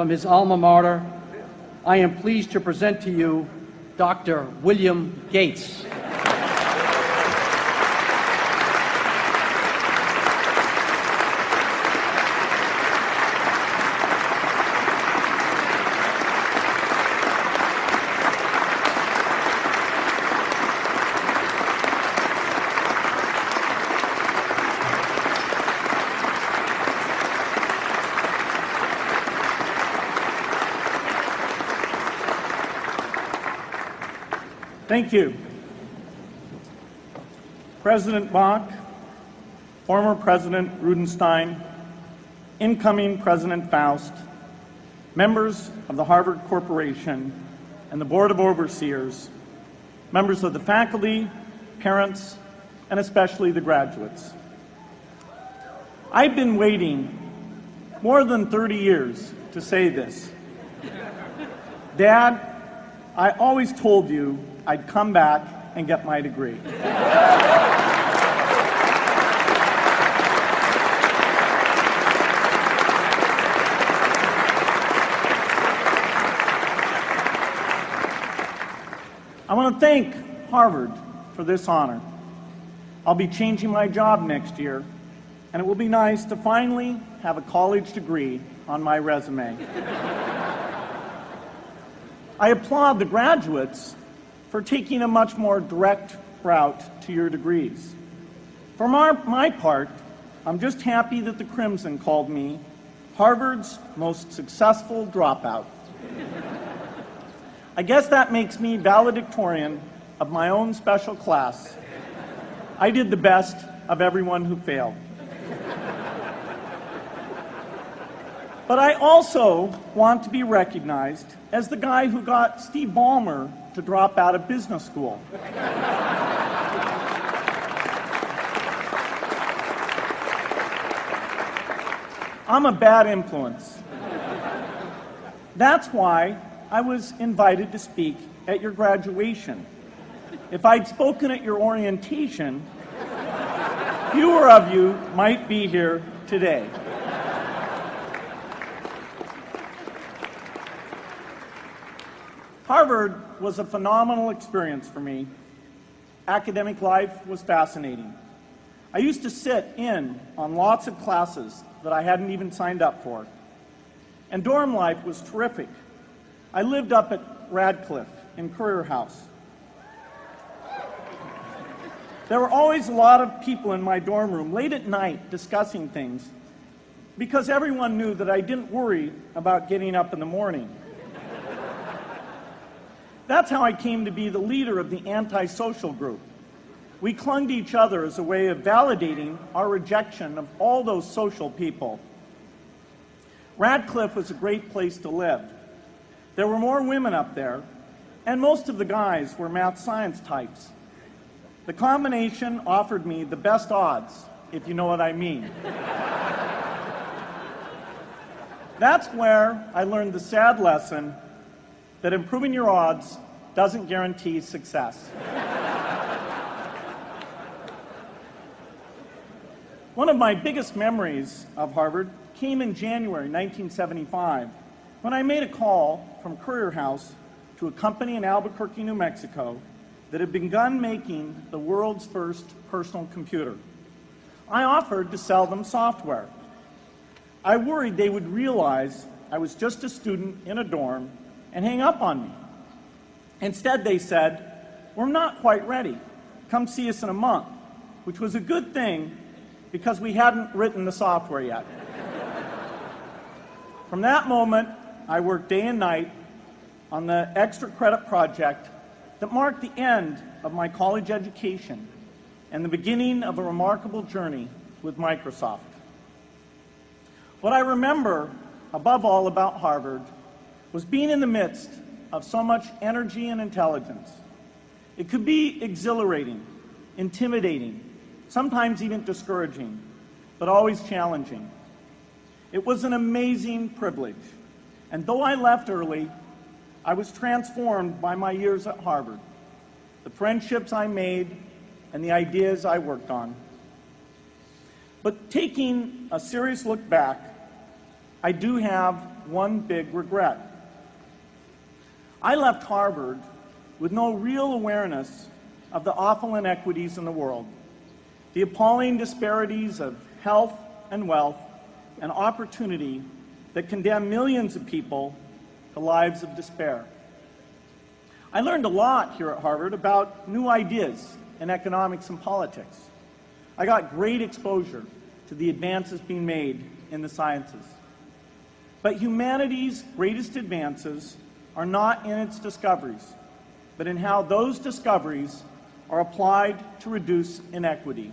from his alma mater, I am pleased to present to you Dr. William Gates. Thank you. President Bach, former President Rudenstein, incoming President Faust, members of the Harvard Corporation and the Board of Overseers, members of the faculty, parents, and especially the graduates. I've been waiting more than 30 years to say this. Dad, I always told you I'd come back and get my degree. I want to thank Harvard for this honor. I'll be changing my job next year, and it will be nice to finally have a college degree on my resume. I applaud the graduates for taking a much more direct route to your degrees. For my part, I'm just happy that the Crimson called me Harvard's most successful dropout. I guess that makes me valedictorian of my own special class. I did the best of everyone who failed. But I also want to be recognized as the guy who got Steve Ballmer to drop out of business school. I'm a bad influence. That's why I was invited to speak at your graduation. If I'd spoken at your orientation, fewer of you might be here today. Harvard was a phenomenal experience for me. Academic life was fascinating. I used to sit in on lots of classes that I hadn't even signed up for. And dorm life was terrific. I lived up at Radcliffe in Currier House. There were always a lot of people in my dorm room late at night discussing things because everyone knew that I didn't worry about getting up in the morning. That's how I came to be the leader of the antisocial group. We clung to each other as a way of validating our rejection of all those social people. Radcliffe was a great place to live. There were more women up there, and most of the guys were math science types. The combination offered me the best odds, if you know what I mean. That's where I learned the sad lesson that improving your odds doesn't guarantee success. One of my biggest memories of Harvard came in January 1975 when I made a call from Currier House to a company in Albuquerque, New Mexico that had begun making the world's first personal computer. I offered to sell them software. I worried they would realize I was just a student in a dorm and hang up on me. Instead, they said, "We're not quite ready. Come see us in a month," which was a good thing because we hadn't written the software yet. From that moment, I worked day and night on the extra credit project that marked the end of my college education and the beginning of a remarkable journey with Microsoft. What I remember above all about Harvard was being in the midst of so much energy and intelligence. It could be exhilarating, intimidating, sometimes even discouraging, but always challenging. It was an amazing privilege, and though I left early, I was transformed by my years at Harvard, the friendships I made, and the ideas I worked on. But taking a serious look back, I do have one big regret. I left Harvard with no real awareness of the awful inequities in the world, the appalling disparities of health and wealth and opportunity that condemn millions of people to lives of despair. I learned a lot here at Harvard about new ideas in economics and politics. I got great exposure to the advances being made in the sciences. But humanity's greatest advances are not in its discoveries, but in how those discoveries are applied to reduce inequity.